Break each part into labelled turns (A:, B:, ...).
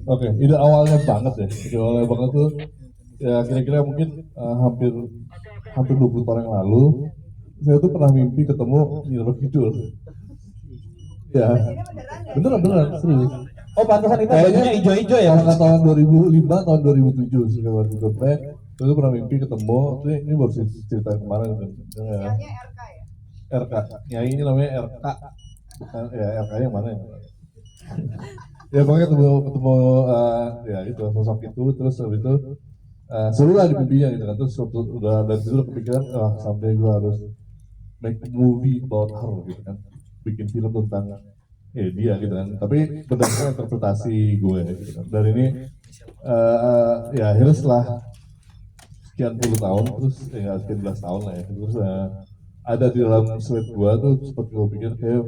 A: Oke, ide awalnya banget ya. Ide awalnya banget tuh ya kira-kira mungkin hampir hampir 20 tahun yang lalu saya tuh pernah mimpi ketemu Nyi Kidul. Ya, beneran beneran serius.
B: Oh pantesan itu
A: Kayaknya
B: bajunya hijau-hijau ya
A: kalau
B: Mas?
A: nggak tahun 2005 tahun 2007 sih waktu itu. Saya itu pernah mimpi ketemu. Ini baru cerita kemarin kan. Ya, RK. Ya ini namanya RK. Bukan ya RK yang mana ya? Ya pokoknya ketemu ketemu ya itu sosok itu terus habis itu seru lah di mimpinya gitu kan terus udah dari situ udah kepikiran someday gue harus make a movie about her gitu kan bikin film tentang dia gitu kan tapi berdasarkan interpretasi gue gitu kan dan ini ya akhirnya setelah sekian puluh tahun terus ya sekian belas tahun lah ya terus ada di dalam slide gua tuh seperti gue pikir kayak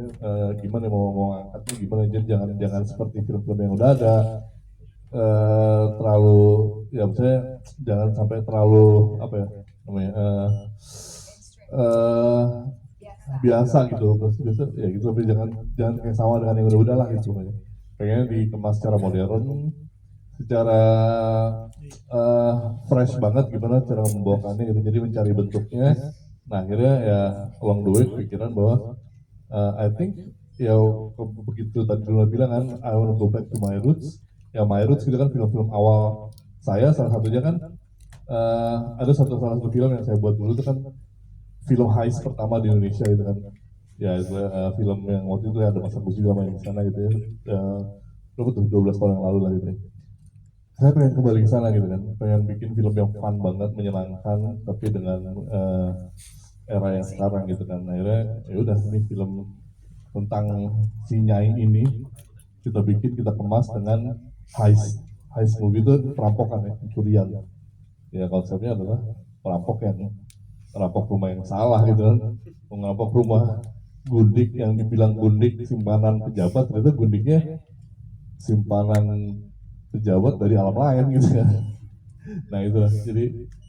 A: gimana mau angkat tuh gimana jadi jangan jangan seperti film-film yang udah ada terlalu ya maksudnya jangan sampai terlalu apa ya namanya eh biasa gitu terus biasa ya gitu tapi jangan jangan kayak sama dengan yang udah lah gitu pengen dikemas secara modern secara fresh banget gimana cara membawakannya gitu jadi mencari bentuknya nah akhirnya ya along the way pikiran bahwa I think ya begitu tadi dulu bilang kan I wanna go back to my roots ya my roots gitu kan film-film awal saya salah satunya kan ada salah satu film yang saya buat dulu itu kan film heist pertama di Indonesia gitu kan ya itu film yang waktu itu ada Mas Agus juga main di sana gitu ya berapa tuh 12 tahun yang lalu lah gitu ya saya pengen kembali ke sana gitu kan pengen bikin film yang fun banget menyenangkan tapi dengan era yang sekarang gitu kan akhirnya ya udah ini film tentang si Nyai ini kita bikin kita kemas dengan heist heist movie itu perampokan ya pencurian ya konsepnya adalah perampok yang merampok rumah yang salah gitu kan merampok rumah gundik yang dibilang gundik simpanan pejabat ternyata gundiknya simpanan pejabat dari alam lain gitu ya nah itu jadi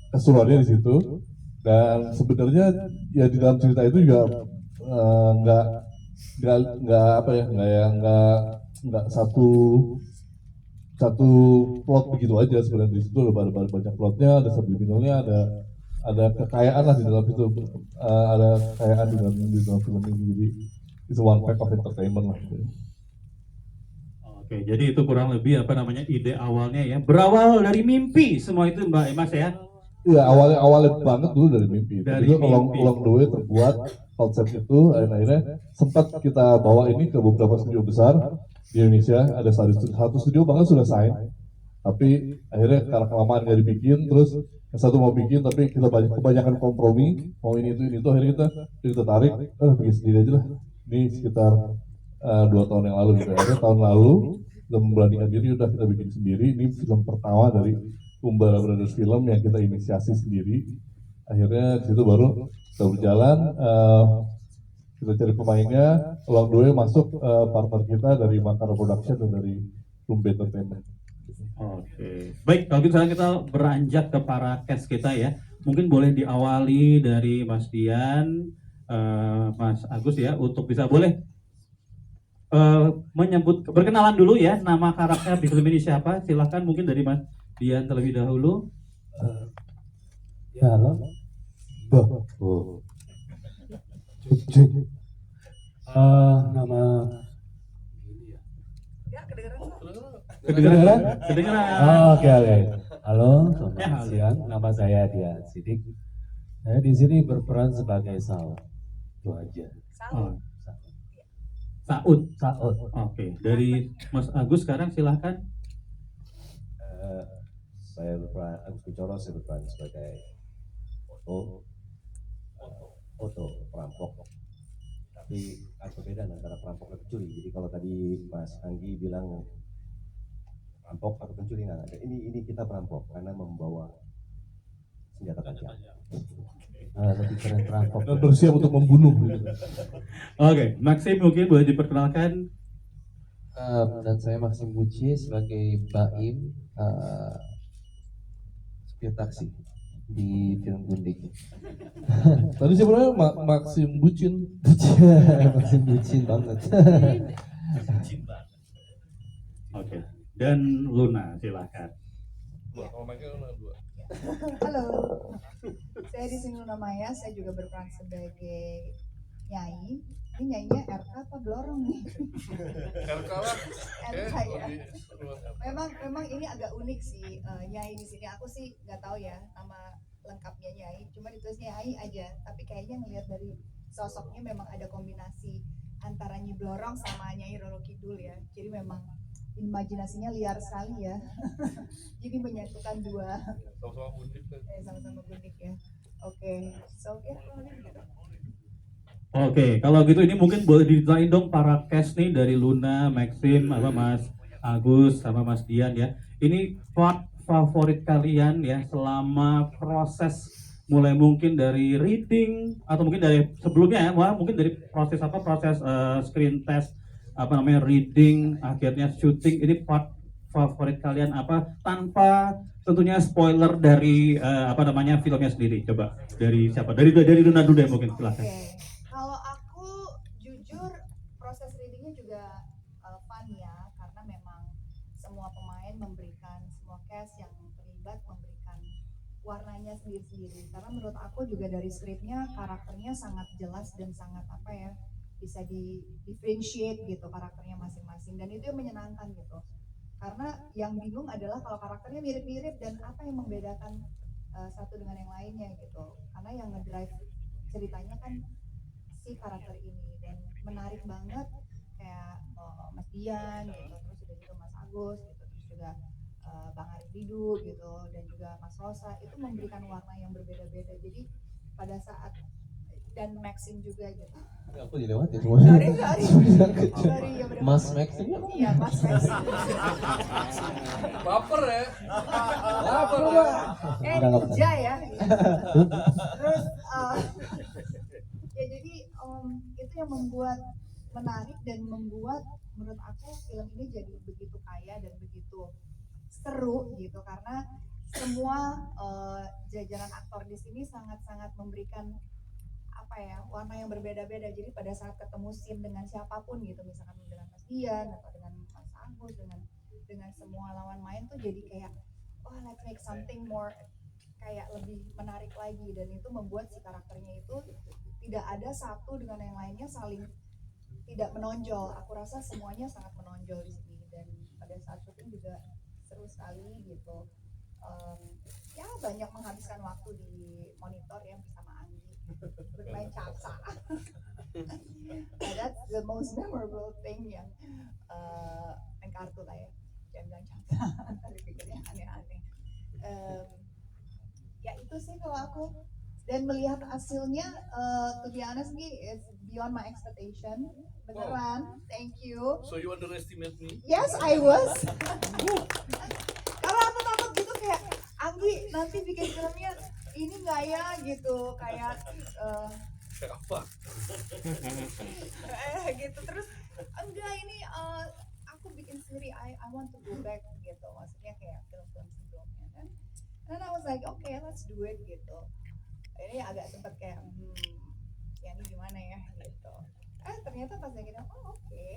A: keseruannya di situ dan sebenarnya ya di dalam cerita itu juga nggak nggak apa ya nggak satu satu plot begitu aja sebenarnya di situ ada banyak plotnya ada subliminalnya ada kekayaan lah di dalam itu ada kekayaan di dalam film ini jadi it's one pack of entertainment lah gitu.
B: Oke, jadi itu kurang lebih apa namanya ide awalnya ya. Berawal dari mimpi semua itu Mbak Emas ya.
A: Iya awalnya banget dulu dari mimpi.
B: Dari
A: Itu
B: mimpi.
A: along the way terbuat konsep itu akhirnya sempat kita bawa ini ke beberapa studio besar di Indonesia. Ada satu studio bahkan sudah sign, tapi akhirnya karena kelamaan nggak dibikin, terus yang satu mau bikin tapi kita kebanyakan kompromi, mau ini itu akhirnya kita tarik, bikin sendiri aja lah. Ini sekitar 2 tahun yang lalu gitu. Akhirnya tahun lalu kita memberanikan diri udah kita bikin sendiri. Ini film pertama dari Umbara Brothers Film yang kita inisiasi sendiri. Akhirnya di situ baru kita berjalan, kita cari pemainnya, along the way masuk partner kita dari Makara Production dan dari Rumba Entertainment.
B: Oke. Baik, kalau gitu sekarang kita beranjak ke para cast kita ya. Mungkin boleh diawali dari Mas Dian, Mas Agus ya, untuk bisa boleh menyebut berkenalan dulu ya nama karakter di film ini siapa. Silahkan mungkin dari Mas Dian terlebih dahulu.
C: Ya halo. Oh. Nama
B: Kedengeran? Kedengeran.
C: Oke. Halo, selamat siang. Nama saya Dian Sidik. Saya di sini berperan sebagai Saud. Itu aja.
B: Oh. Saud.
C: Saud.
B: Oke, dari Mas Agus sekarang silahkan.
D: Saya berperan Agus Kuncoro, saya berperan sebagai Oto perampok. Tapi ada perbedaan antara perampok dan pencuri. Jadi kalau tadi Mas Anggi bilang perampok atau pencuri nggak ada. Ini kita perampok karena membawa senjata tajam.
C: Lebih keren perampok.
A: Dan bersiap untuk membunuh.
B: Oke, Maxim mungkin boleh diperkenalkan.
E: Dan saya Maxim Buci sebagai Baim supir taksi di film Gundik.
A: Tadi sebenarnya Maxim Bucin.
E: Maxim Bucin banget.
B: Oke. dan Luna, silahkan.
F: Halo, saya di sini Luna Maya. Saya juga berperan sebagai nyai. Ini nyanyinya RK apa Blorong nih?
A: RK lah.
F: RK ya. Memang ini agak unik sih nyai di sini. Aku sih nggak tahu ya nama lengkapnya nyai. Cuma ditulisnya nyai aja. Tapi kayaknya ngelihat dari sosoknya memang ada kombinasi antara Nyi Blorong sama Nyai Roro Kidul ya. Jadi memang imajinasinya liar sekali ya. Jadi menyatukan dua
A: Sama-sama unik kan.
F: sama-sama unik ya. Oke, so ya kurang lebih gitu.
B: Oke, kalau gitu ini mungkin boleh diceritain dong para cast nih dari Luna, Maxim, apa Mas Agus sama Mas Dian ya. Ini part favorit kalian ya selama proses mulai mungkin dari reading atau mungkin dari sebelumnya ya, wah mungkin dari proses apa proses screen test apa namanya reading akhirnya syuting ini part favorit kalian apa tanpa tentunya spoiler dari apa namanya filmnya sendiri. Coba dari siapa? Dari Luna dulu deh mungkin silahkan.
F: Oke, kalau aku jujur proses readingnya juga fun ya, karena memang semua pemain memberikan, semua cast yang terlibat memberikan warnanya sendiri-sendiri. Karena menurut aku juga dari skripnya karakternya sangat jelas dan sangat apa ya, bisa di differentiate gitu karakternya masing-masing dan itu yang menyenangkan gitu. Karena yang bingung adalah kalau karakternya mirip-mirip dan apa yang membedakan satu dengan yang lainnya gitu. Karena yang ngedrive ceritanya kan si karakter ini dan menarik banget kayak Mas Dian gitu, terus juga juga Mas Agus gitu, terus juga Bang Arif Bidu gitu dan juga Mas Rosa itu memberikan warna yang berbeda-beda. Jadi pada saat dan Maxim juga gitu.
E: Aku dilewati semua.
F: Sorry ya bener.
E: Mas Maxim.
F: Iya Mas Maxim.
A: Baper ya.
E: Lapar Mbak.
F: Ninja ya. Terus ya jadi itu yang membuat menarik dan membuat menurut aku film ini jadi begitu kaya dan begitu seru gitu karena semua jajaran aktor di sini sangat-sangat memberikan apa ya warna yang berbeda-beda. Jadi pada saat ketemu scene dengan siapapun gitu, misalkan dengan Mas Dian atau dengan Mas Agus dengan semua lawan main tuh jadi kayak oh let's make something more kayak lebih menarik lagi dan itu membuat si karakternya itu tidak ada satu dengan yang lainnya saling tidak menonjol. Aku rasa semuanya sangat menonjol di sini dan pada saat syuting juga seru sekali gitu. Ya banyak menghabiskan waktu di monitor ya bersama Anggi bermain capsa. That's the most memorable thing yang main kartu lah ya. Jangan bilang capsa, tapi pikirnya aneh-aneh. Ya itu sih kalau aku dan melihat hasilnya to be honest nih it's beyond my expectation beneran. Thank you.
A: So you underestimate me?
F: Yes I was. Karena aku takut gitu kayak Anggi nanti bikin filmnya ini nggak ya gitu kayak
A: Kayak apa?
F: gitu terus enggak ini aku bikin sendiri I want to go back gitu maksudnya kayak film-film sebelumnya kan. And I was like okay let's do it gitu. Ini agak sempet kayak ya ini gimana ya gitu. Ternyata pas lagi oke.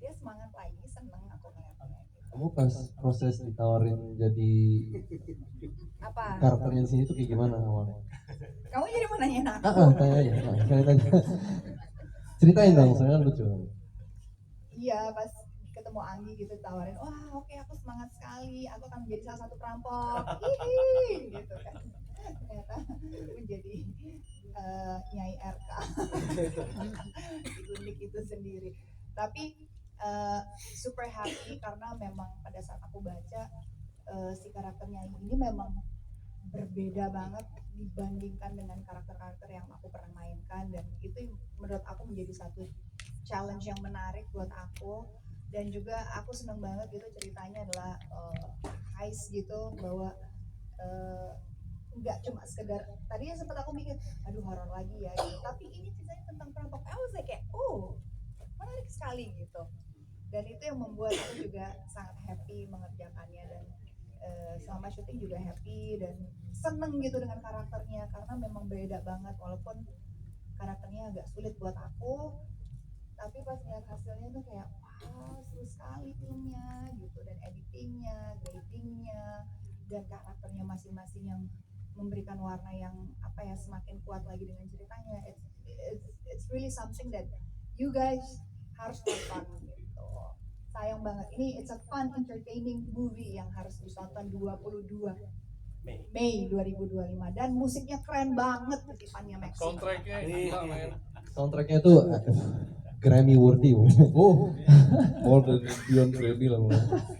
F: Dia semangat lagi, seneng aku ngeliatnya gitu.
E: Kamu pas proses ditawarin jadi
F: Apa?
E: karakternya di sini tuh kayak gimana awalnya?
F: Kamu jadi mau nanyain aku?
E: Tanya aja. Sekali tanya. Ceritain dong, soalnya lucu.
F: Iya, pas ketemu Anggi gitu tawarin, wah oke aku semangat sekali, aku akan menjadi salah satu perampok, hihi, gitu kan. Ternyata menjadi Nyai RK, unik itu sendiri. Tapi super happy karena memang pada saat aku baca si karakter Nyai ini memang berbeda banget dibandingkan dengan karakter-karakter yang aku pernah mainkan dan itu menurut aku menjadi satu challenge yang menarik buat aku dan juga aku seneng banget gitu ceritanya adalah heist gitu bahwa nggak cuma sekedar tadinya sempat aku mikir aduh horor lagi ya gitu. Tapi ini ceritanya tentang perampok. I was like kayak menarik sekali gitu dan itu yang membuat aku juga sangat happy mengerjakannya dan selama syuting juga happy dan seneng gitu dengan karakternya karena memang beda banget walaupun karakternya agak sulit buat aku tapi pas lihat hasilnya tuh kayak wow seru sekali filmnya gitu dan dan karakternya masing-masing yang memberikan warna yang apa ya semakin kuat lagi dengan ceritanya. It's really something that you guys harus nonton gitu. Sayang banget ini it's a fun entertaining movie yang harus ditonton 22 Mei 2025 dan musiknya keren banget titipannya Maxim.
E: Soundtracknya itu Grammy worthy.
A: Oh, more than beyond Grammy lah.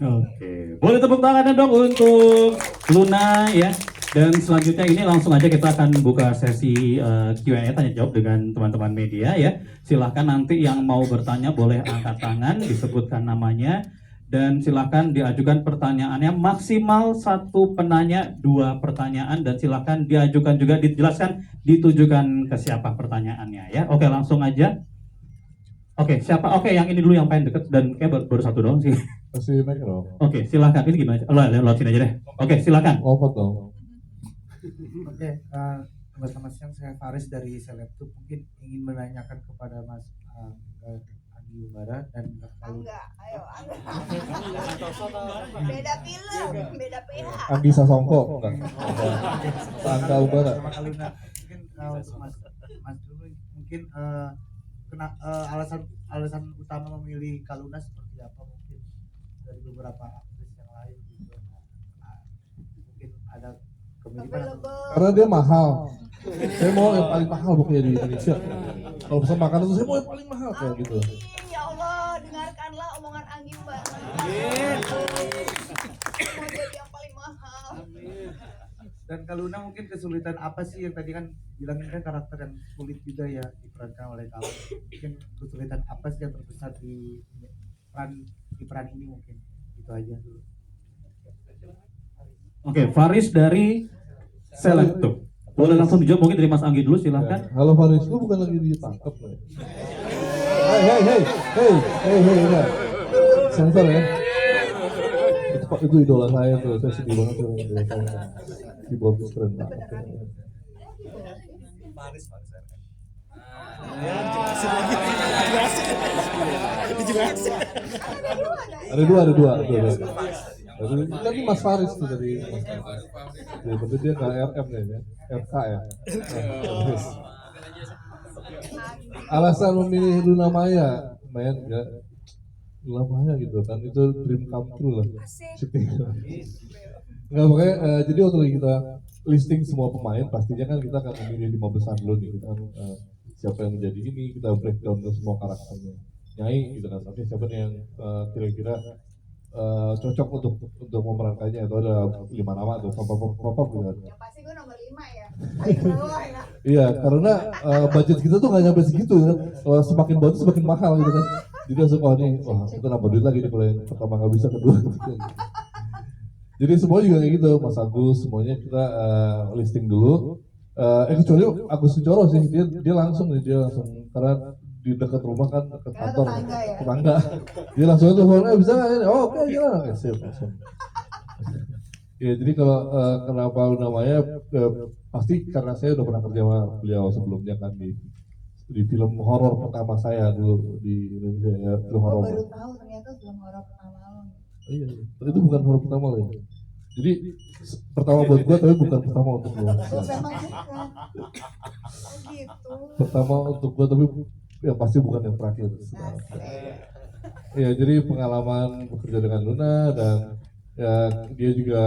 B: Oke, boleh tepuk tangan dong untuk Luna ya. Dan selanjutnya ini langsung aja kita akan buka sesi Q&A tanya jawab dengan teman-teman media ya. Silahkan nanti yang mau bertanya boleh angkat tangan, disebutkan namanya, dan silahkan diajukan pertanyaannya maksimal 1 penanya 2 pertanyaan, dan silahkan diajukan juga dijelaskan ditujukan ke siapa pertanyaannya ya. Oke, langsung aja. Oke, siapa? Oke, yang ini dulu yang paling deket dan kayak baru 1 doang sih.
A: Kasih mic dong.
B: Oke, silakan. Ini gimana? Lewat sini aja deh. Oke, silakan.
A: Lompat dong.
G: Oke, selamat siang, saya Faris dari Selebtube. Mungkin ingin menanyakan kepada Mas Anggi Umbara dan
F: Angga, ayo Angga. Beda film, beda PH.
A: Andi Sasongko enggak? Angga Umbara.
G: sama Kaluna. Mungkin untuk Mas dulu mungkin alasan utama memilih Kaluna seperti apa, mungkin dari beberapa aktris yang lain gitu. Mungkin ada kemiripan atau
F: Available.
A: Karena dia mahal. Saya mau yang paling mahal pokoknya di Indonesia. Kalau pesan makanan tuh saya mau yang paling mahal kayak gitu.
F: Amin, ya Allah, dengarkanlah omongan Anggi Mbak. Mau jadi yang paling mahal.
G: dan Kaluna mungkin kesulitan apa sih yang tadi kan bilangin kan karakter yang sulit juga ya diperankan oleh kamu, mungkin kesulitan apa sih yang terbesar di peran ini, mungkin itu aja dulu.
B: Oke, Faris dari Selebtube. Boleh langsung dijawab mungkin dari Mas Anggi dulu, silahkan.
A: Halo Faris, lu bukan lagi ditangkap ya? Hey, enggak. Sensor ya. Itu idola saya tuh, saya sedih banget tuh idola saya. Keyboard keren banget. Ada dua. Tadi Mas Faris tuh dari Mas Faris. Ya, tapi dia nggak RM ya, RK ya. Alasan memilih Luna Maya, main nggak Luna Maya gitu kan, itu dream come true lah. Nggak makanya, jadi waktu kita listing semua pemain, pastinya kan kita akan memilih 5 besar dulu nih, kita kan siapa yang menjadi ini, kita breakdown ke semua karakternya. Nyai gitu kan, tapi siapa nih yang kira-kira cocok untuk memerankannya, itu ada 5 nama tuh, pop gitu kan.
F: Yang pasti gue nomor 5 ya. Paling bawah ya.
A: Iya, karena budget kita tuh nggak nyampe segitu ya. Semakin bagus semakin mahal gitu kan. Jadi langsung kita nambah duit lagi nih kalau yang pertama nggak bisa, kedua gitu. Jadi semua juga kayak gitu, Mas Agus semuanya kita listing dulu. Kecuali Agus Sucoro sih, dia langsung karena di dekat rumah kan, dekat
F: Karena
A: kantor,
F: tetangga ya?
A: tetangga. Dia langsung aja telepon, bisa nggak ini? Oh oke, jalan, oke sip langsung. Ya jadi kalau kenapa namanya pasti karena saya udah pernah kerja sama beliau sebelumnya kan di film horor pertama saya dulu di Indonesia ya, film
F: Gue
A: horor.
F: baru tahu ternyata film horor pertama lo.
A: Iya, itu bukan horor pertama loh ya. Jadi pertama buat gua tapi bukan pertama untuk lo.
F: Oh, memang bukan. Oh gitu.
A: Pertama untuk gua tapi ya pasti bukan yang terakhir. Iya, jadi pengalaman bekerja dengan Luna dan ya dia juga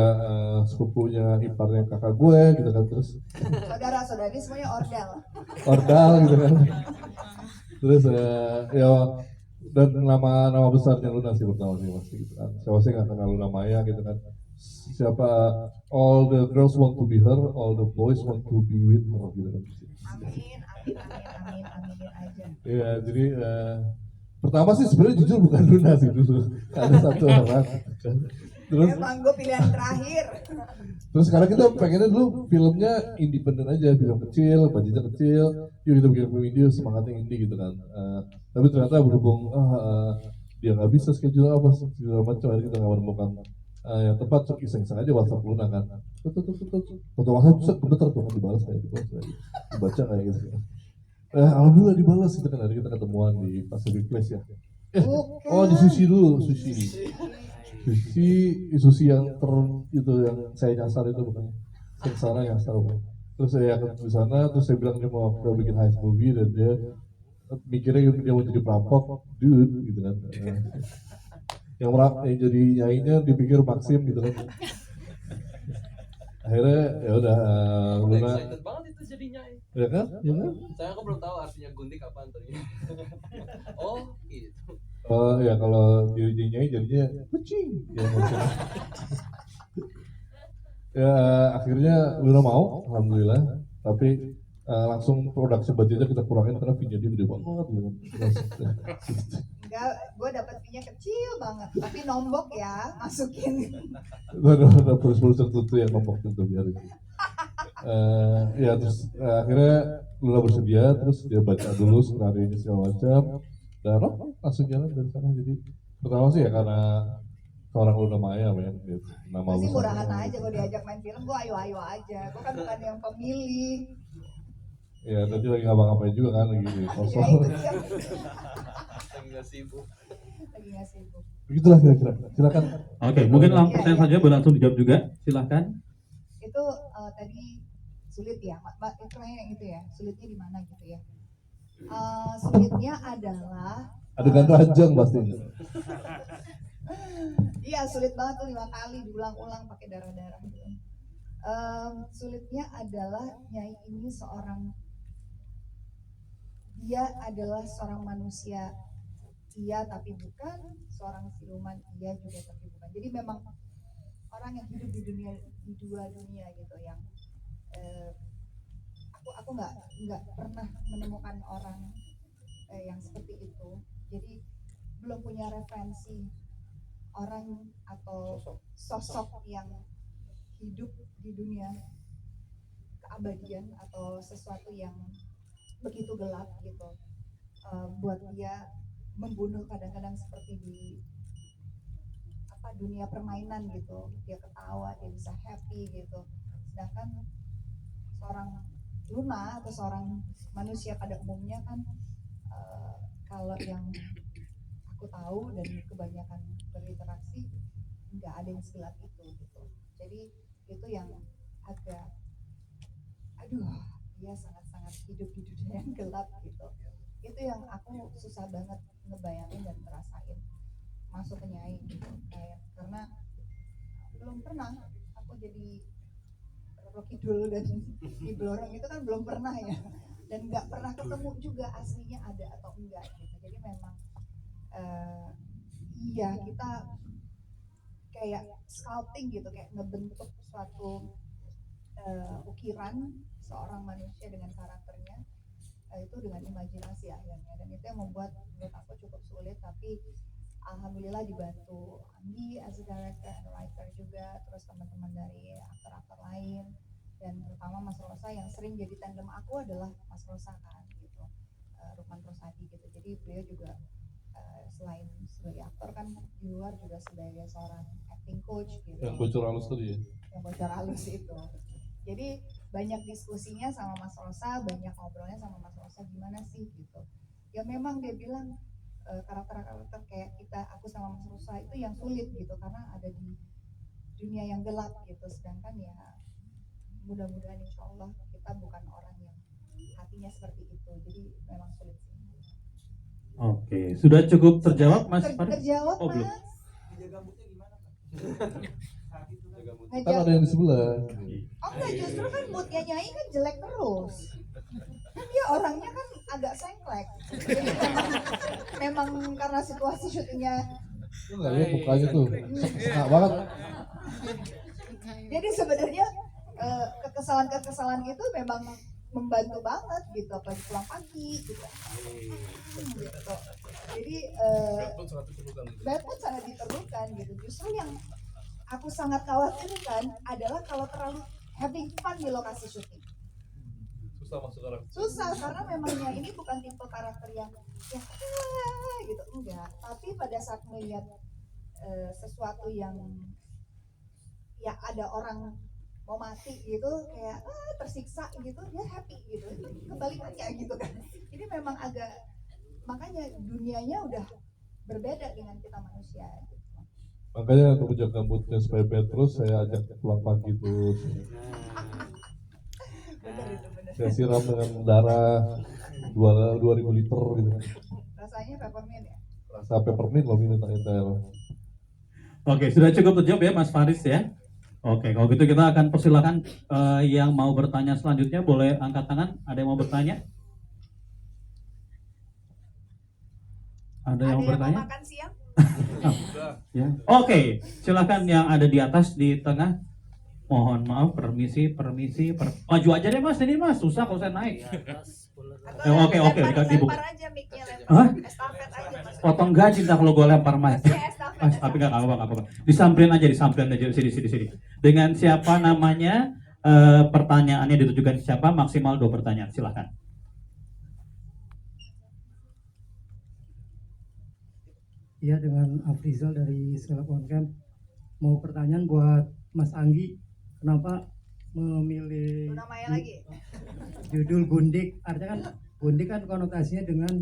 A: sepupunya iparnya kakak gue gitu kan, terus
F: Saudara-saudari semuanya
A: ordal gitu kan. Terus ya dan nama besarnya Luna sih pertama sih pasti gitu kan. Siapa sih nggak kenal Luna Maya gitu kan. Siapa all the girls want to be her, all the boys want to be with her gitu kan.
F: Amin aja.
A: Iya, jadi pertama sih sebenarnya jujur bukan Luna sih dulu. Ada satu orang. Terus
F: Emang gue pilihan terakhir.
A: terus sekarang kita pengennya dulu filmnya independen aja, film kecil, budgetnya kecil, yuk kita bikin film indie, semangatnya indie gitu kan. Tapi ternyata berhubung dia nggak bisa schedule apa segala macam, akhirnya kita nggak menemukan yang tepat, iseng-iseng aja WhatsApp Luna kan. Foto WhatsApp bisa gemeter tuh, dibalas dibaca kayak gitu. Alhamdulillah dibalas gitu kan, hari kita ketemuan di Pacific Place ya. Oh di sushi dulu, sushi. Susi yang itu yang saya nyasar itu bukan sengsara nyasar bukan. Terus saya ke sana, terus saya bilang dia mau bikin heist movie dan dia mikirnya dia mau jadi perampok, dude gitu kan. Yang jadi nyainya dipikir Maxim gitu kan. Akhirnya ya udah Luna
E: Excited banget itu jadinya.
A: ya kan, ya kan.
E: Saya aku belum tahu artinya gundik apaan tadi. Oh, gitu.
A: Ya kalau jadi nyai jadinya kucing. Ya, maksudnya. Ya akhirnya Luna mau, alhamdulillah. Tapi langsung produksi budgetnya kita kurangin karena fee-nya dia gede banget. Gitu.
F: Enggak, gue dapet fee-nya kecil banget, tapi nombok ya, masukin.
A: Ada produser tertentu yang ngomong gitu biar itu. Ya terus akhirnya Luna bersedia, terus dia baca dulu skenario segala macam, dan langsung jalan dari sana. Jadi pertama sih ya karena seorang Luna Maya men, gitu. Nama
F: Masih
A: besar.
F: murahan aja, gue diajak main film, gue ayo-ayo aja. Gue kan bukan yang pemilih.
A: Ya tadi lagi ngapa-ngapain juga kan lagi di
F: Ya
A: kosong.
F: itu dia.
E: Lagi nggak sibuk.
F: Lagi nggak sibuk.
A: Begitulah kira-kira. Silakan.
B: Oke, mungkin
F: Iya,
B: pertanyaan
F: iya.
B: saja boleh langsung dijawab juga. Silahkan.
F: Itu tadi sulit ya, itu yang itu ya, sulitnya di mana gitu ya. Sulitnya adalah
A: Adegan ranjang pasti.
F: iya sulit banget tuh 5 kali diulang-ulang pakai darah-darah gitu. Sulitnya adalah Nyai ini dia adalah seorang manusia iya tapi bukan, seorang siluman iya juga tapi bukan. Jadi memang orang yang hidup di dua dunia gitu yang aku nggak pernah menemukan orang yang seperti itu. Jadi belum punya referensi orang atau sosok yang hidup di dunia keabadian atau sesuatu yang begitu gelap gitu. Buat dia membunuh kadang-kadang seperti di dunia permainan gitu, dia ketawa, dia bisa happy gitu. Sedangkan seorang Luna atau seorang manusia pada umumnya kan kalau yang aku tahu dan kebanyakan berinteraksi nggak ada yang segelap itu gitu. Jadi itu yang agak dia sangat-sangat hidup di dunia yang gelap gitu. Itu yang aku susah banget ngebayangin dan ngerasain masuk ke Nyai gitu. Karena belum pernah aku jadi Rocky Dul dan di Blorong itu kan belum pernah ya, dan nggak pernah ketemu juga aslinya ada atau enggak gitu. Jadi memang iya kita kayak sculpting gitu, kayak ngebentuk suatu ukiran seorang manusia dengan karakternya itu dengan imajinasi akhirnya, dan itu yang membuat menurut aku cukup sulit. Tapi alhamdulillah dibantu Anggi as a director and writer juga, terus teman-teman dari aktor-aktor lain, dan terutama Mas Rosa yang sering jadi tandem aku adalah Mas Rosa kan gitu, Rukman Rosadi gitu. Jadi beliau juga selain sebagai aktor kan di luar juga sebagai seorang acting coach gitu.
A: Yang bocor halus tadi ya.
F: Yang bocor halus itu. Jadi banyak diskusinya sama Mas Rosa, banyak ngobrolnya sama Mas Rosa gimana sih gitu. Ya memang dia bilang karakter-karakter kayak aku sama Mas Rosa itu yang sulit gitu karena ada di dunia yang gelap gitu. Sedangkan ya mudah-mudahan insya Allah kita bukan orang yang hatinya seperti itu. Jadi memang sulit sih.
B: Oke, sudah cukup terjawab Mas Farid?
F: Terjawab
B: Oh, belum.
F: Mas.
G: Gambutnya gimana Pak?
A: Kan ada yang di sebelah.
F: Oh enggak, justru kan moodnya Nyai kan jelek terus. Kan dia orangnya kan agak sengklek. Jadi memang karena situasi syutingnya.
A: Lu nggak lihat mukanya tuh, enak banget.
F: Jadi sebenarnya kekesalan-kekesalan itu memang membantu banget gitu, apalagi pulang pagi gitu. Gitu. Jadi bad mood sangat diperlukan gitu. Justru yang aku sangat khawatirkan adalah kalau terlalu having fun di lokasi syuting.
A: Susah masuk orang.
F: Susah karena memangnya ini bukan tipe karakter yang ya gitu, enggak. Tapi pada saat melihat sesuatu yang ya ada orang mau mati gitu, kayak tersiksa gitu, dia happy gitu. Kebalikannya gitu kan. Jadi memang agak, makanya dunianya udah berbeda dengan kita manusia gitu.
A: Makanya untuk menjaga moodnya supaya bad terus, saya ajak pulang pagi terus.
F: Bener itu bener.
A: Saya siram dengan darah 2000 liter gitu.
F: Rasanya peppermint ya.
A: Rasa peppermint loh minum ternyata.
B: Oke, sudah cukup terjawab ya Mas Faris ya. Oke, kalau gitu kita akan persilakan yang mau bertanya selanjutnya boleh angkat tangan. Ada yang mau bertanya? Ada yang mau bertanya?
F: makan siang?
B: Ya. Oke, silakan yang ada di atas di tengah. Mohon maaf, permisi. Maju aja deh Mas, ini Mas susah kalau saya naik. Oke, dibuka.
F: Lempar aja mic-nya,
B: Hah?
F: estafet aja Mas.
B: Potong gaji ntar kalau gue lempar Mas.
F: Estafet.
B: Mas, tapi nggak apa-apa. Disamperin aja sini. Dengan siapa namanya? Pertanyaannya ditujukan siapa? Maksimal 2 pertanyaan. Silakan.
H: Iya, dengan Afrizal dari Selab Camp. Mau pertanyaan buat Mas Anggi, kenapa memilih
F: Luna Maya lagi.
H: judul Gundik? Artinya kan Gundik kan konotasinya dengan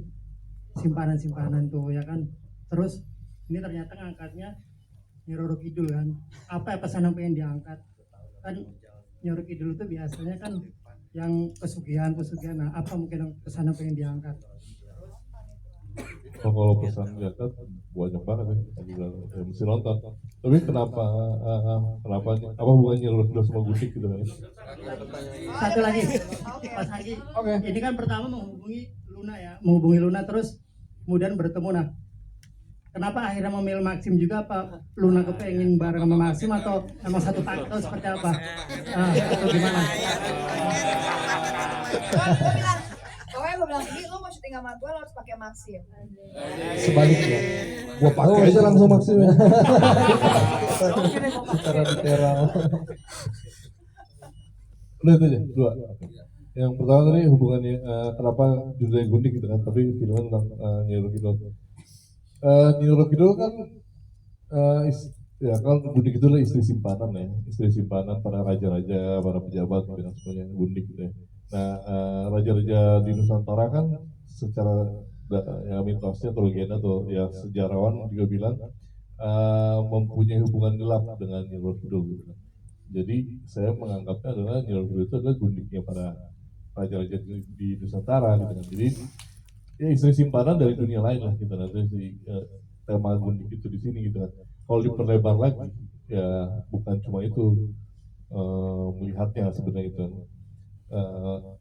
H: simpanan-simpanan tuh ya kan. Terus ini ternyata ngangkatnya Nyi Roro Kidul kan. Apa ya pesan yang pengen diangkat? Kan Nyi Roro Kidul itu biasanya kan yang pesugihan. Nah, apa mungkin yang pesan yang pengen diangkat?
A: Kalau pesan diangkat banyak banget ya, ya mesti nonton. Tapi kenapa apa hubungannya lo sama Gundik gitu kan?
H: Satu lagi,
F: Oke.
H: Mas Anggi. Ini kan pertama menghubungi Luna terus kemudian bertemu. Nah, kenapa akhirnya memilih Maxim juga? Apa Luna kepengen bareng sama Maxim atau emang satu paket atau seperti apa? Atau gimana?
F: Gue bilang, ini lo mau syuting sama gue lo harus pakai Maxim.
E: Sebaliknya,
A: Gua pakai aja langsung maksimal.
E: secara literal.
A: Udah itu aja, 2. Yang pertama tadi hubungannya kenapa judulnya Gundik gitu kan, tapi filmnya tentang Nyi Roro Kidul. Nyi Roro Kidul kan ya kan Gundik itu adalah istri simpanan para raja-raja, para pejabat gitu kan, semuanya Gundik gitu ya. Nah, raja-raja di Nusantara kan secara ya mitosnya atau legenda atau ya sejarawan juga bilang mempunyai hubungan gelap dengan Nyi Roro Kidul gitu kan. Jadi saya menganggapnya adalah Nyi Roro Kidul itu adalah Gundiknya para raja-raja di Nusantara gitu kan. Jadi ya istri simpanan dari dunia lain lah gitu nanti si tema Gundik itu di sini gitu kan. Kalau diperlebar lagi ya bukan cuma itu melihatnya sebenarnya itu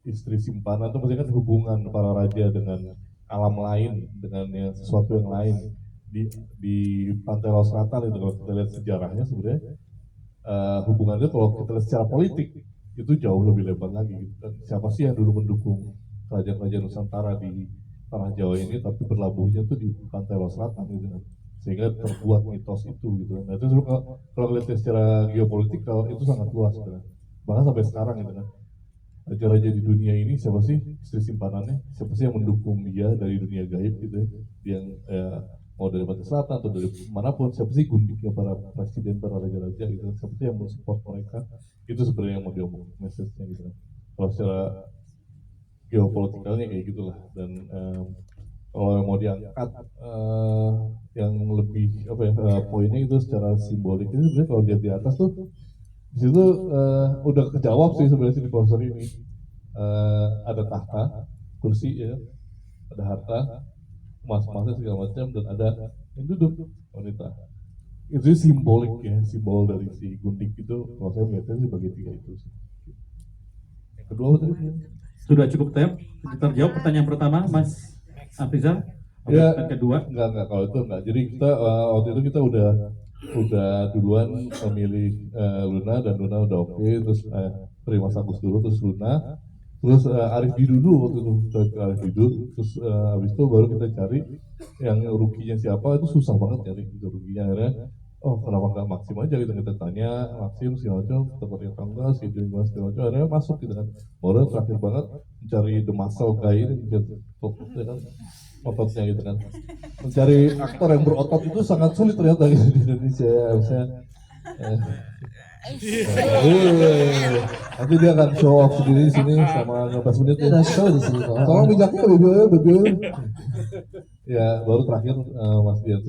A: istri simpanan itu maksudnya kan hubungan para raja dengan alam lain, dengan yang sesuatu yang lain di pantai Laut Selatan itu kalau kita lihat sejarahnya sebenarnya hubungannya kalau kita lihat secara politik itu jauh lebih lebar lagi gitu kan. Siapa sih yang dulu mendukung kerajaan-kerajaan Nusantara di tanah Jawa ini tapi berlabuhnya tuh di pantai Laut Selatan gitu kan, sehingga terbuat mitos itu gitu kan. Nah itu kalau lihat secara geopolitik kalau itu sangat luas gitu kan. Bahkan sampai sekarang gitu kan, raja-raja di dunia ini siapa sih istri simpanannya, siapa sih yang mendukung dia dari dunia gaib gitu ya, yang mau dari pantai selatan atau dari manapun, siapa sih gundiknya para presiden, para raja-raja gitu, siapa sih yang mensupport mereka, itu sebenarnya yang mau diomong message-nya gitu kan. Kalau secara geopolitikalnya kayak gitulah. Dan kalau yang mau diangkat yang lebih apa ya poinnya itu secara simbolik itu sebenarnya kalau lihat di atas tuh di situ udah kejawab sih sebenarnya di poster ini. Ada tahta, kursi ya, ada harta, emas-emasnya segala macam, dan ada yang duduk wanita. Itu simbolik ya, simbol dari si gundik itu. Kalau saya melihatnya sebagai 3 itu sih. Yang kedua apa tadi?
B: Sudah cukup terjawab pertanyaan pertama Mas Afrizal.
A: Ya,
B: Yang kedua
A: enggak kalau itu enggak. Jadi kita waktu itu kita udah duluan memilih Luna, dan Luna udah oke, terus terima Agus dulu, terus Luna, terus Arif Didu dulu waktu itu, kita ke Arif Didu, terus habis itu baru kita cari yang rukinya siapa. Itu susah banget nyari itu rukinya. Akhirnya oh kenapa nggak Maxim aja gitu, kita tanya Maxim segala macam, tertarik apa enggak sih segala macam, akhirnya masuk gitu kan. Baru terakhir banget mencari the muscle guy ini, ya kan, ototnya gitu kan. Mencari aktor yang berotot itu sangat sulit ternyata gitu di Indonesia ya, misalnya nanti dia akan show off sendiri di sini sama 15 menit ya.
E: Ada show di sini kok.
A: Tolong mijaknya bebe. Ya baru terakhir Mas Dian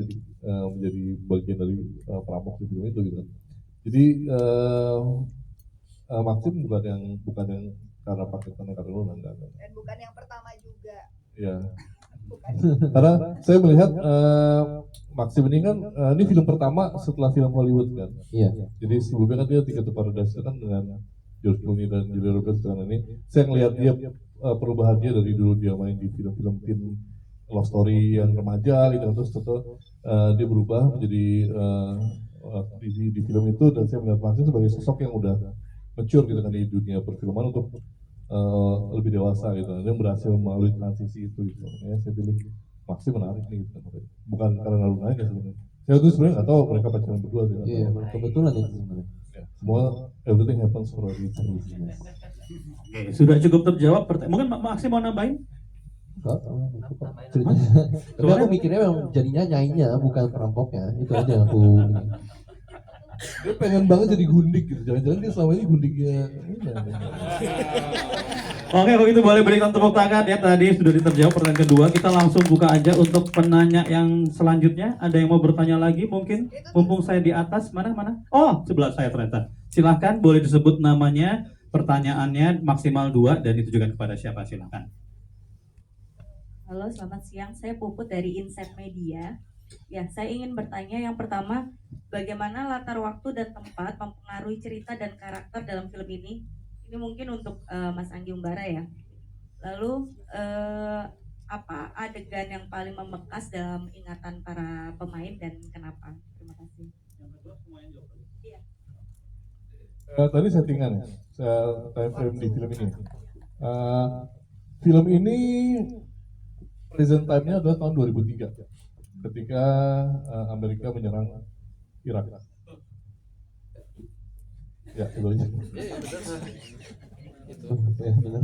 A: menjadi bagian dari perampok di film itu gitu. Jadi Maxim bukan yang karena paketannya karena Luna enggak.
F: Dan bukan yang pertama juga.
A: Ya.
F: Bukan.
A: Karena saya melihat Maxim ini kan ini film pertama setelah film Hollywood kan.
E: Iya.
A: Jadi sebelumnya kan dia Ticket to Paradise kan dengan George Clooney dan Julia Roberts dengan ini. Saya ngelihat dia perubahan dia dari dulu dia main di film-film teen love story yang remaja gitu, terus dia berubah menjadi di film itu, dan saya melihat Maxim sebagai sosok yang udah mature gitu kan di dunia perfilman untuk lebih dewasa gitu, dia berhasil melalui transisi itu gitu. Ya, saya pilih Maxim menarik nih gitu. Bukan karena Lunanya sebenarnya. Saya tuh sebenarnya nggak tahu mereka pacaran berdua sih.
E: Iya, kebetulan itu sebenarnya.
A: Ya, semua everything happens for a reason.
B: Oke, sudah cukup terjawab. Mungkin Maxim mau nambahin?
E: Enggak, ceritanya. Tapi aku mikirnya memang jadinya nyainya bukan perampoknya. Itu aja yang aku ini.
A: Dia pengen banget jadi gundik gitu. Jangan-jangan dia selama ini gundiknya.
B: Oke, kalau gitu boleh berikan tepuk tangan ya. Tadi sudah diterjawab pertanyaan kedua. Kita langsung buka aja untuk penanya yang selanjutnya. Ada yang mau bertanya lagi mungkin? Mumpung saya di atas, mana? Oh, sebelah saya ternyata. Silahkan, boleh disebut namanya, pertanyaannya maksimal 2, dan itu juga kepada siapa, silahkan.
I: Halo, selamat siang. Saya Puput dari Insight Media. Ya, saya ingin bertanya yang pertama, bagaimana latar waktu dan tempat mempengaruhi cerita dan karakter dalam film ini? Ini mungkin untuk Mas Anggi Umbara ya. Lalu apa adegan yang paling membekas dalam ingatan para pemain dan kenapa? Terima kasih. Iya.
A: Tadi settingan ya, time frame di film ini. Film ini present time-nya adalah tahun 2003 ketika Amerika menyerang Irak. Ya, itu aja.
E: Ya, benar.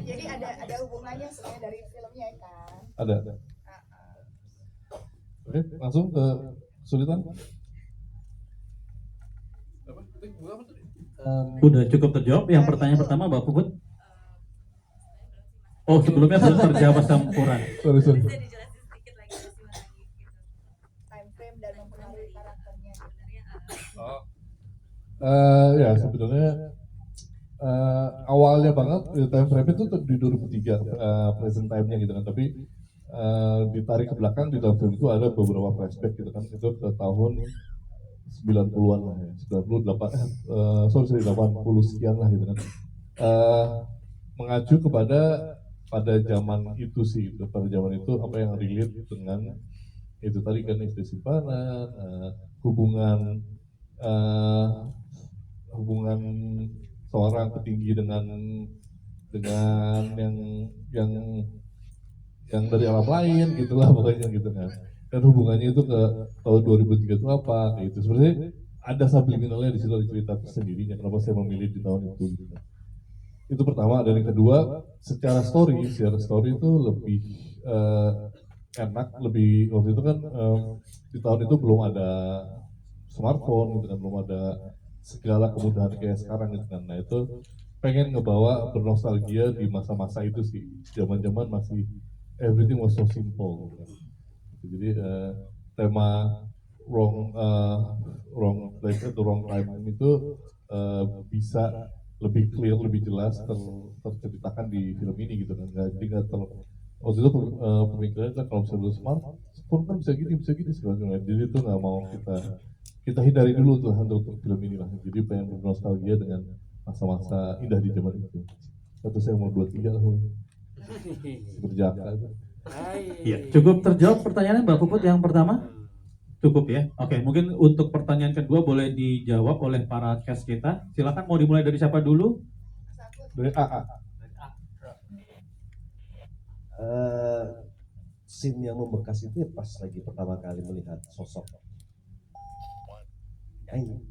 F: Jadi ada hubungannya sebenarnya dari filmnya kan.
A: Ada. Oke, langsung ke kesulitan.
B: Udah cukup terjawab. Yang pertanyaan pertama, Mbak Puput. Oh, sebelumnya belum terjawab Sampuran.
A: Sorry.
I: Bisa dijelasin sedikit lagi Mas Anggi gitu.
F: Time frame dan mempengaruhi karakternya.
A: Ya sebenarnya awalnya banget time frame itu di 2003 present time-nya gitu kan, tapi ditarik ke belakang di dalam film itu ada beberapa flashback gitu kan, itu ke tahun 90-an lah ya, 98 80 sekian lah gitu kan, mengacu pada zaman itu sih gitu. Pada zaman itu apa yang relate dengan itu tadi kan, istri simpanan, hubungan seorang petinggi dengan yang dari alam lain gitulah pokoknya gitu kan. Dan hubungannya itu ke tahun 2003 itu apa kayak gitu. Sebenarnya ada subliminalnya di situ, ada cerita tersendirinya kenapa saya memilih di tahun itu gitu. Itu pertama. Dan yang kedua, secara story itu lebih enak, lebih waktu itu kan di tahun itu belum ada smartphone gitu kan, belum ada segala kemudahan kayak sekarang gitu kan. Nah itu pengen ngebawa bernostalgia di masa-masa itu sih, zaman-zaman masih everything was so simple gitu kan. Jadi tema wrong place atau wrong time itu bisa lebih clear, lebih jelas terceritakan di film ini gitu kan. Jadi nggak waktu itu pemikirannya kan kalau misalnya smartphone kan bisa gini segala macam. Jadi itu nggak mau kita hindari dulu tuh untuk film ini lah. Jadi pengen bernostalgia dengan masa-masa indah di zaman itu. Satu saya umur 23 lah, berjaka itu.
B: Iya, cukup terjawab pertanyaannya Mbak Puput yang pertama? Cukup ya. Oke, mungkin untuk pertanyaan kedua boleh dijawab oleh para cast kita. Silakan, mau dimulai dari siapa dulu?
A: Dari AA.
D: Scene yang membekas itu ya pas lagi pertama kali melihat sosok Nyai.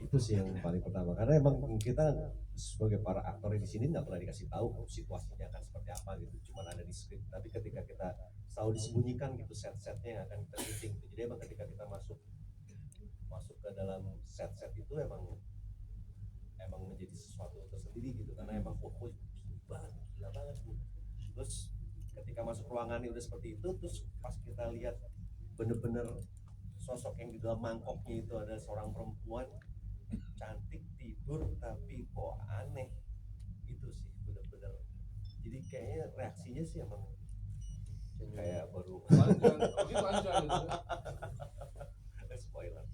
D: Itu sih yang paling pertama, karena emang kita sebagai para aktor di sini nggak pernah dikasih tahu situasinya akan seperti apa gitu, cuma ada di skrip. Tapi ketika kita selalu disembunyikan gitu set-setnya yang akan kita syuting gitu. Jadi emang ketika kita masuk ke dalam set-set itu emang menjadi sesuatu tersendiri gitu, karena emang gila banget. Terus ketika masuk ruangan udah seperti itu, terus pas kita lihat bener-bener sosok yang di dalam mangkoknya itu ada seorang perempuan cantik tidur tapi kok aneh, itu sih bener-bener. Jadi kayaknya reaksinya sih emang kayak baru spoiler.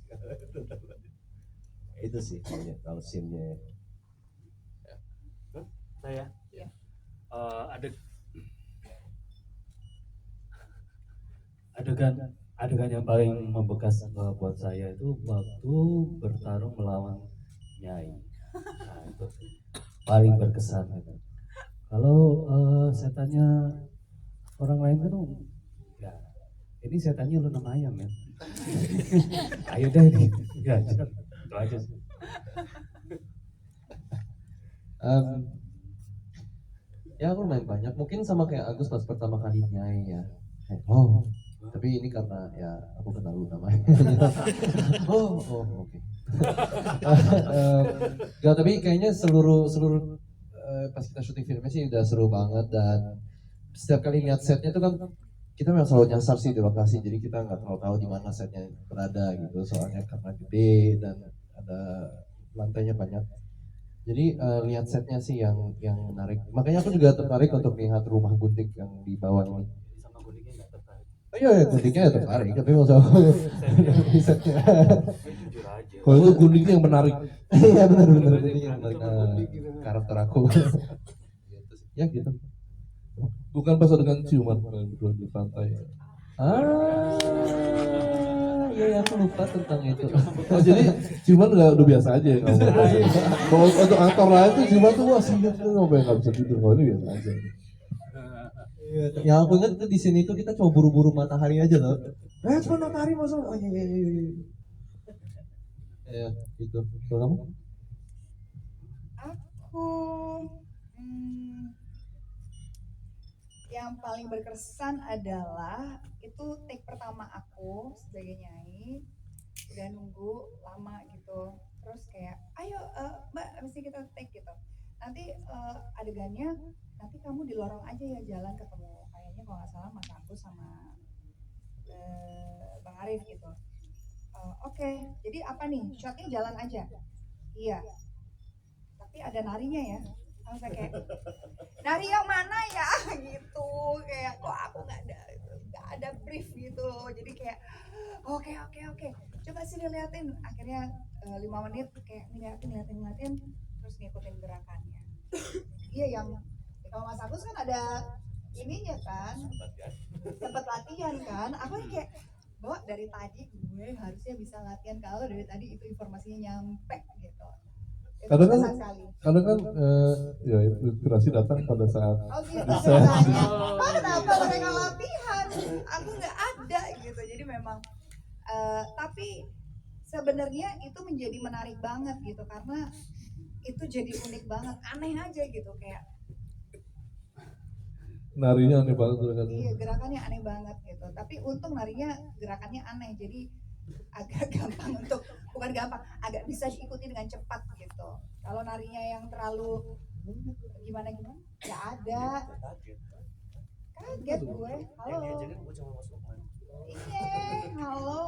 D: Itu sih kayaknya kalau scene-nya.
C: Saya
F: Iya.
C: adegan yang paling membekas buat saya itu waktu bertarung melawan Nyai. Nah, itu paling berkesan gitu. Kalau setannya orang lain kan ya ini setannya Luna Maya men. Ayo deh ini. Ya, itu aja sih.
E: Ya aku main banyak, mungkin sama kayak Agus pas pertama kali Nyai ya. Oh, tapi ini karena ya aku kenal lu namanya. Oh, oke. Gak, tapi kayaknya seluruh pas kita syuting filmnya sih udah seru banget, dan setiap kali lihat setnya tuh kan kita memang selalu nyasar sih di lokasi, jadi kita nggak terlalu tahu di mana setnya berada gitu, soalnya karena gede dan ada lantainya banyak. Jadi lihat setnya sih yang menarik. Makanya aku juga tertarik untuk lihat rumah gundik yang di bawah ini.
C: Sama Gundiknya nggak tertarik.
E: Oh iya, gundiknya ya tertarik, tapi maksud aku di setnya.
C: Jujur aja.
A: Kalau itu gundiknya yang menarik.
E: Iya benar gundiknya yang menarik karakter aku. Ya gitu.
A: Bukan pas dengan ciuman kalian berdua di pantai.
E: Iya aku lupa tentang itu.
A: Oh jadi ciuman udah biasa aja ya kamu. Kalau untuk aktor lain tuh ciuman tuh wah sih itu nggak bisa tidur, kalau ini biasa aja.
E: Yang aku ingat itu di sini tuh kita cuma buru-buru matahari aja loh. Cuma matahari masuk. Oh iya. Ya gitu. Kalau kamu?
F: Aku yang paling berkesan adalah itu take pertama aku sebagai Nyai, udah nunggu lama gitu, terus kayak ayo mbak mesti kita take gitu, nanti adegannya nanti kamu di lorong aja ya, jalan ketemu kayaknya kalau nggak salah Mas Agus sama Bang Arif gitu. Oke, jadi apa nih, shotnya jalan aja, iya tapi ada narinya ya. Saya kayak nari yang mana ya gitu, kayak kok aku nggak ada brief gitu, jadi kayak oke coba sih diliatin, akhirnya 5 menit kayak ngeliatin terus ngikutin gerakannya. Iya yang kalau Mas Agus kan ada ininya kan, sempat latihan kan, aku kayak bahwa dari tadi gue harusnya bisa latihan, kalau dari tadi itu informasinya nyampe gitu.
A: Kadang kan ya inspirasi datang pada saat
F: oh gitu ceritanya. Oh kenapa mereka latihan, aku nggak ada gitu, jadi memang tapi sebenarnya itu menjadi menarik banget gitu, karena itu jadi unik banget, aneh aja gitu, kayak
A: narinya aneh banget kan.
F: iya gerakannya aneh banget gitu, tapi untung narinya gerakannya aneh, jadi agak gampang untuk, bukan gampang, agak bisa diikuti dengan cepat gitu. Kalau narinya yang terlalu gimana nggak ada, kaget gue. Halo iya halo,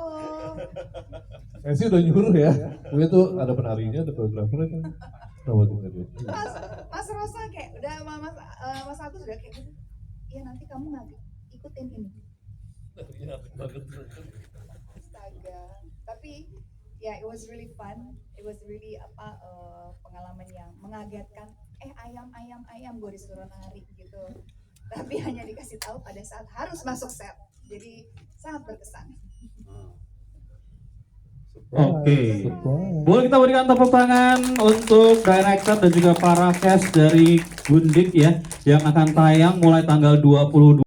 A: Saya sih udah nyuruh ya, gue tuh ada penarinya, ada koreografernya kan. Kenapa dengar dia?
F: Mas Rosa kayak udah sama Mas Agus udah kayak gitu, iya nanti kamu nggak ikutin ini. Astaga, tapi ya it was really fun, it was really pengalaman yang mengagetkan. Ayam gue disuruh nari gitu, tapi hanya dikasih tahu pada saat harus masuk set, jadi sangat berkesan.
B: Oke. Boleh kita berikan tepuk tangan untuk director dan juga para cast dari Gundik ya, yang akan tayang mulai tanggal 22